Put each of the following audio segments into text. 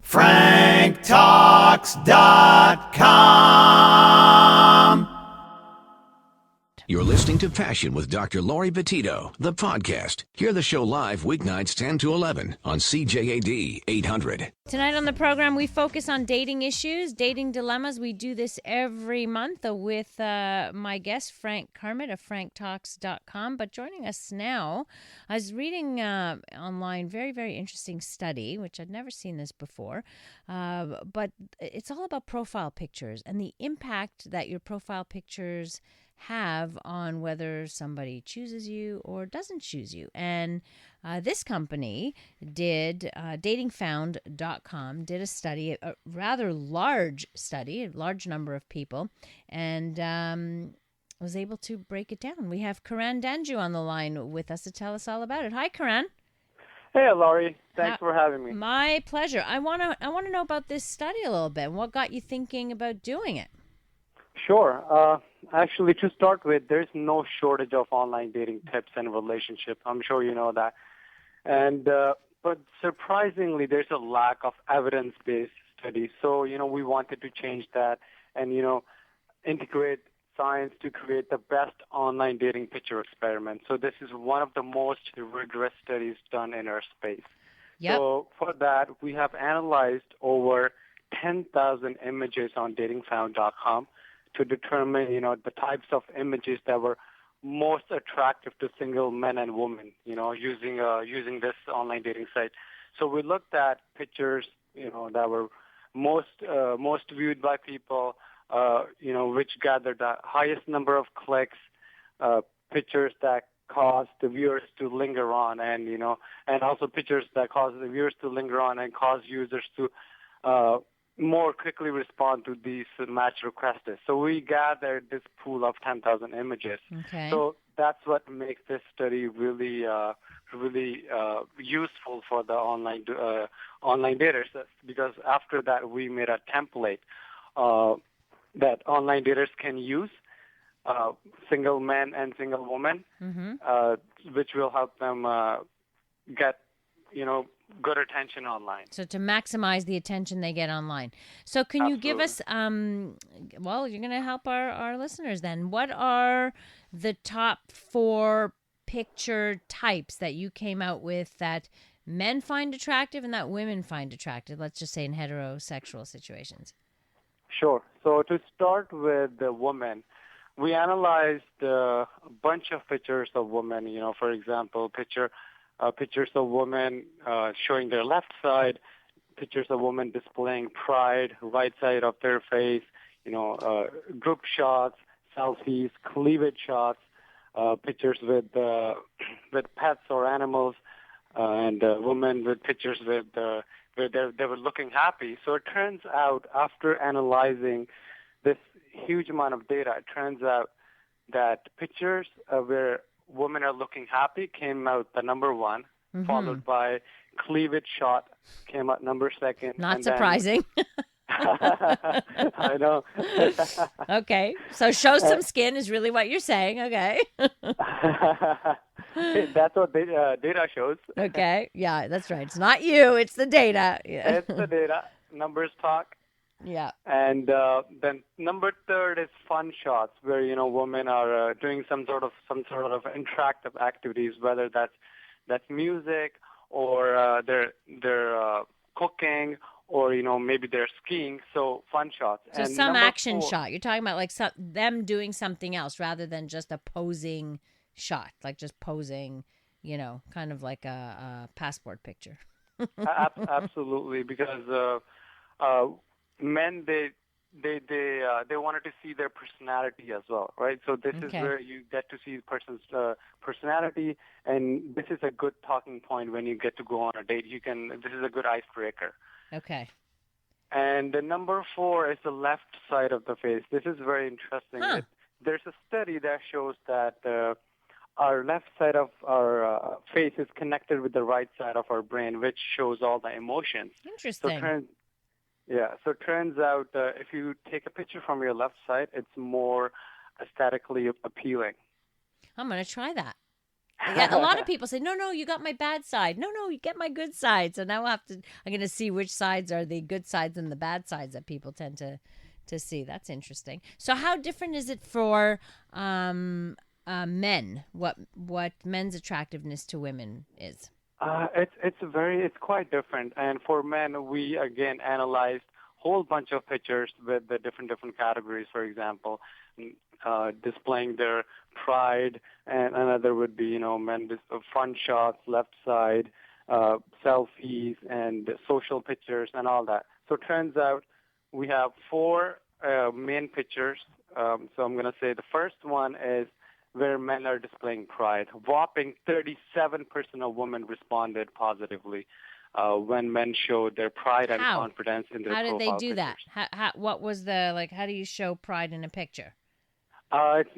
franktalks.com. You're listening to Passion with Dr. Laurie Betito, the podcast. Hear the show live weeknights 10 to 11 on CJAD 800. Tonight on the program, we focus on dating issues, dating dilemmas. We do this every month with my guest, Frank Kermit of franktalks.com. But joining us now, I was reading online, very, very interesting study, which I'd never seen this before. But it's all about profile pictures and the impact that your profile pictures have on whether somebody chooses you or doesn't choose you. And this company did, DatingFound.com, did a study, a rather large study, a large number of people, and was able to break it down. We have Karan Danju on the line with us to tell us all about it. Hi, Karan. Hey, Laurie. Thanks for having me. My pleasure. I want to know about this study a little bit. What got you thinking about doing it? Sure. Actually, to start with, there's no shortage of online dating tips and relationships. I'm sure you know that. And but surprisingly, there's a lack of evidence-based studies. So, we wanted to change that and, integrate science to create the best online dating picture experiment. So this is one of the most rigorous studies done in our space. Yep. So for that, we have analyzed over 10,000 images on DatingFound.com to determine, the types of images that were most attractive to single men and women, using this online dating site. So we looked at pictures, that were most viewed by people, which gathered the highest number of clicks, pictures that caused the viewers to linger on, and also pictures that caused the viewers to linger on and cause users to more quickly respond to these match requests. So we gathered this pool of 10,000 images. Okay. So that's what makes this study really useful for the online daters, because after that we made a template that online daters can use, single men and single women, which will help them get, good attention online. So to maximize the attention they get online. So can you give us, well, you're going to help our listeners then. What are the top 4 picture types that you came out with that men find attractive and that women find attractive, let's just say in heterosexual situations? Sure. So to start with the women, we analyzed a bunch of pictures of women, for example, pictures of women showing their left side, pictures of women displaying pride, right side of their face, group shots, selfies, cleavage shots, pictures with pets or animals, and women with pictures with where they were looking happy. So it turns out, after analyzing this huge amount of data, it turns out that pictures where women are looking happy came out the number 1, followed by cleavage shot came out number 2. Not surprising. I know. Okay. So show some skin is really what you're saying. Okay. That's what data shows. Okay. Yeah, that's right. It's not you. It's the data. Yeah. It's the data. Numbers talk. Yeah. And then number 3 is fun shots, where women are doing some sort of interactive activities, whether that's music or they're cooking, or maybe they're skiing. So fun shots. So and some action 4, shot. You're talking about like them doing something else rather than just a posing shot, like just posing, kind of like a passport picture. Absolutely, because men, they wanted to see their personality as well, right? So this is where you get to see the person's personality, and this is a good talking point when you get to go on a date. This is a good icebreaker. Okay. And the number 4 is the left side of the face. This is very interesting. Huh. There's a study that shows that our left side of our face is connected with the right side of our brain, which shows all the emotions. Interesting. So it turns out if you take a picture from your left side, it's more aesthetically appealing. I'm going to try that. Yeah, a lot of people say, no, you got my bad side. No, you get my good side. So now I'm going to see which sides are the good sides and the bad sides that people tend to see. That's interesting. So how different is it for men? What men's attractiveness to women is? It's quite different. And for men, we again analyzed whole bunch of pictures with the different categories. For example, displaying their pride, and another would be men front shots, left side, selfies, and social pictures, and all that. So it turns out we have four main pictures. So I'm going to say the first one is where men are displaying pride. Whopping 37% of women responded positively when men showed their pride and confidence in their profile pictures. How did they do that? What was how do you show pride in a picture? It's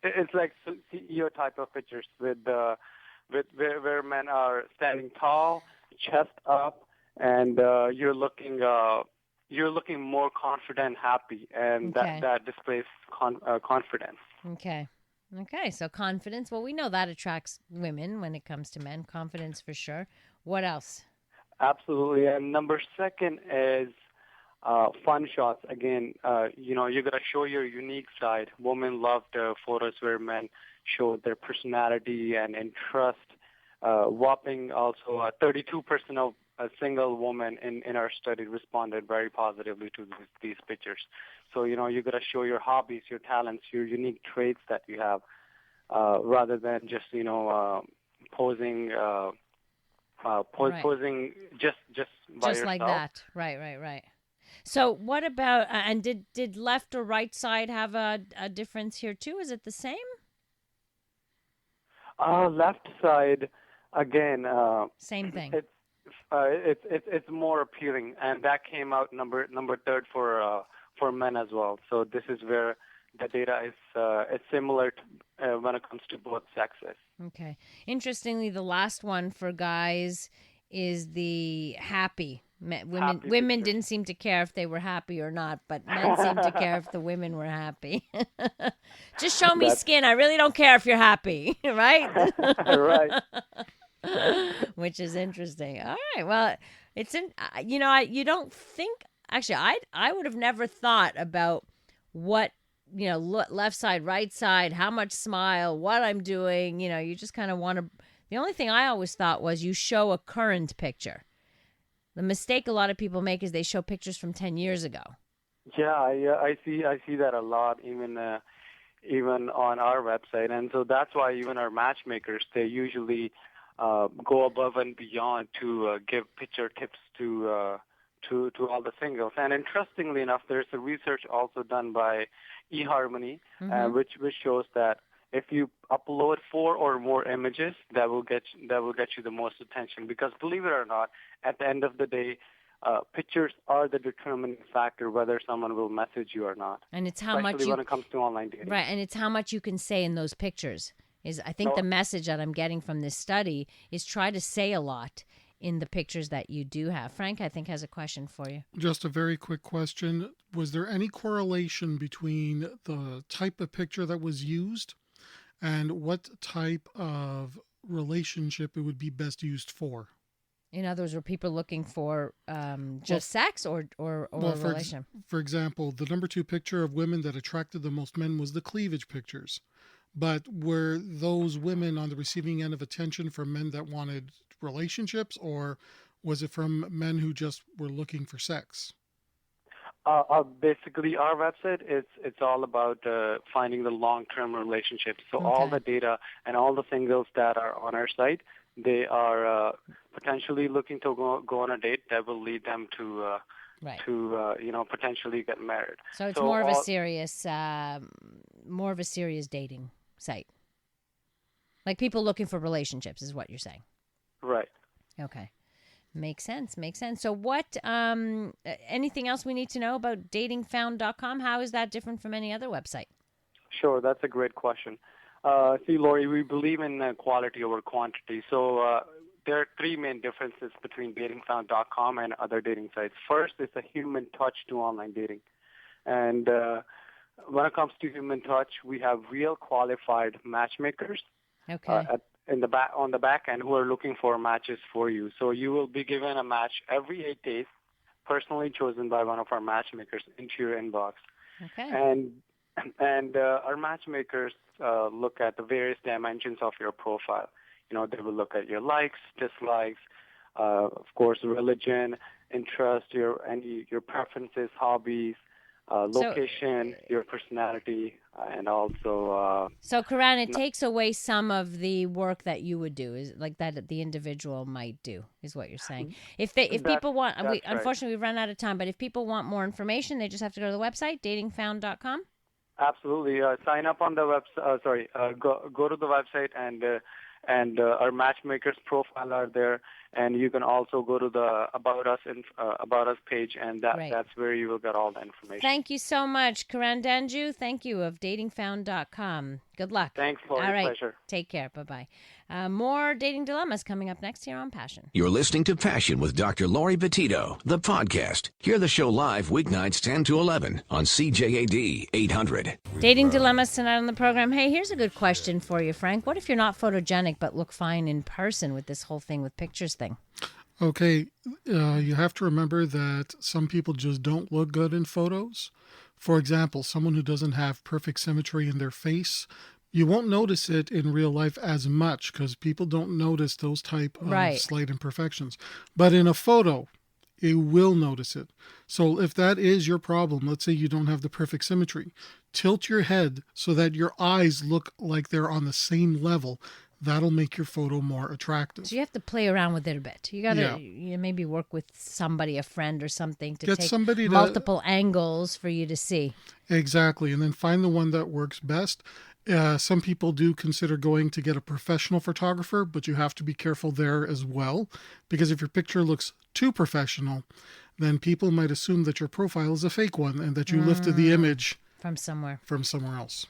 it's like CEO type of pictures with where men are standing tall, chest up, and you're looking more confident, happy, and that displays confidence. Okay. So confidence. Well, we know that attracts women when it comes to men. Confidence for sure. What else? Absolutely. And number second is fun shots. Again, you got to show your unique side. Women love the photos where men show their personality and interest. Whopping also 32% of a single woman in our study responded very positively to these pictures. So, you got to show your hobbies, your talents, your unique traits that you have, rather than just, posing, posing just by yourself. Like that. Right. So what about, and did left or right side have a difference here too? Is it the same? Left side, again. Same thing. It's more appealing, and that came out number third for men as well. So this is where the data is similar to, when it comes to both sexes. Okay. Interestingly, the last one for guys is the happy. Women didn't seem to care if they were happy or not, but men seemed to care if the women were happy. Just show me skin. I really don't care if you're happy, right? Right. Which is interesting. All right. Well, it's you don't think actually I would have never thought about what left side, right side, how much smile, what I'm doing. You just kind of want to. The only thing I always thought was you show a current picture. The mistake a lot of people make is they show pictures from 10 years ago. Yeah, I see that a lot, even on our website, and so that's why even our matchmakers, they usually go above and beyond to give picture tips to all the singles. And interestingly enough, there's a research also done by eHarmony, which shows that if you upload 4 or more images, that will get you the most attention. Because believe it or not, at the end of the day, pictures are the determining factor whether someone will message you or not. And it's how much when it comes to online dating. Right, and it's how much you can say in those pictures. I think the message that I'm getting from this study is try to say a lot in the pictures that you do have. Frank, I think, has a question for you. Just a very quick question. Was there any correlation between the type of picture that was used and what type of relationship it would be best used for? In other words, were people looking for just sex or relation? For example, the number 2 picture of women that attracted the most men was the cleavage pictures. But were those women on the receiving end of attention from men that wanted relationships, or was it from men who just were looking for sex? Basically, our website it's all about finding the long-term relationships. So all the data and all the singles that are on our site, they are potentially looking to go on a date that will lead them to potentially get married. So it's more of a serious dating site. Like people looking for relationships is what you're saying. Right. Okay. Makes sense. So what, anything else we need to know about DatingFound.com? How is that different from any other website? Sure. That's a great question. See, Laurie, we believe in quality over quantity. So there are 3 main differences between DatingFound.com and other dating sites. First, it's a human touch to online dating. And when it comes to human touch, we have real qualified matchmakers Okay. on the back end who are looking for matches for you. So you will be given a match every 8 days, personally chosen by one of our matchmakers into your inbox. Okay. And our matchmakers look at the various dimensions of your profile. They will look at your likes, dislikes, of course, religion, interest, your preferences, hobbies, location, your personality, and also. So, Karan, it takes away some of the work that you would do, is like that the individual might do, is what you're saying. If people want, unfortunately, we've run out of time, but if people want more information, they just have to go to the website, datingfound.com. Absolutely. Sign up on the website. Go to the website, and our matchmakers profile are there, and you can also go to the About Us page, and that's where you will get all the information. Thank you so much, Karan Danju. Thank you, of datingfound.com. Good luck. Thanks, Laurie. All right. Pleasure. Take care. Bye-bye. More dating dilemmas coming up next here on Passion. You're listening to Passion with Dr. Laurie Betito, the podcast. Hear the show live weeknights 10 to 11 on CJAD 800. Dating dilemmas tonight on the program. Hey, here's a good question for you, Frank. What if you're not photogenic but look fine in person with this whole thing with pictures thing? Okay, you have to remember that some people just don't look good in photos. For example, someone who doesn't have perfect symmetry in their face, you won't notice it in real life as much because people don't notice those type of slight imperfections. But in a photo, it will notice it. So if that is your problem, let's say you don't have the perfect symmetry, tilt your head so that your eyes look like they're on the same level. That'll make your photo more attractive. So you have to play around with it a bit. You got to maybe work with somebody, a friend or something, to take multiple angles for you to see. Exactly. And then find the one that works best. Some people do consider going to get a professional photographer, but you have to be careful there as well, because if your picture looks too professional, then people might assume that your profile is a fake one and that you lifted the image from somewhere else.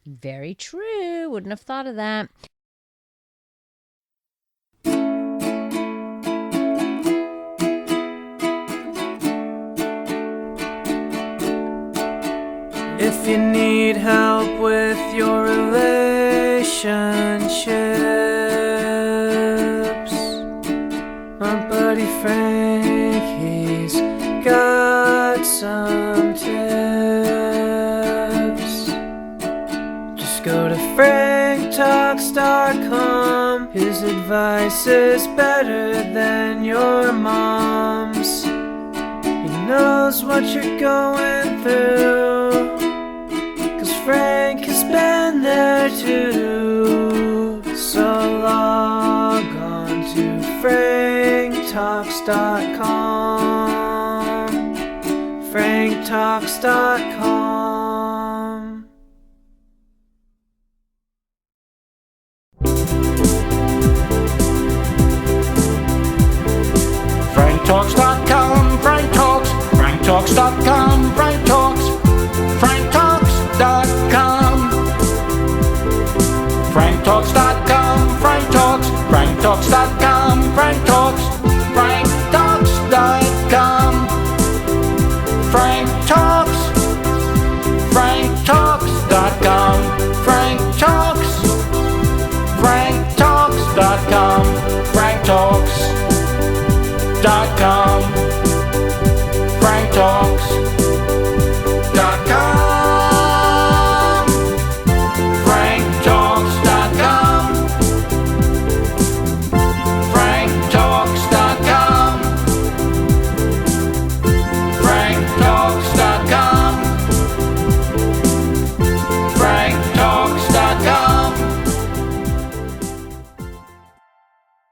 Very true. Wouldn't have thought of that. If you need help with your relationships, my buddy Frank, he's got some tips. Just go to franktalks.com. His advice is better than your mom's. He knows what you're going through, Frank has been there too. So log on to franktalks.com. franktalks.com. franktalks.com. Frank Talks. franktalks.com. Frank Talks. franktalks.com. franktalks.com. Frank Talks. franktalks.com. Frank Talks. franktalks.com. Frank Talks. franktalks.com. Frank Talks. franktalks.com. franktalks.com. Frank Talks.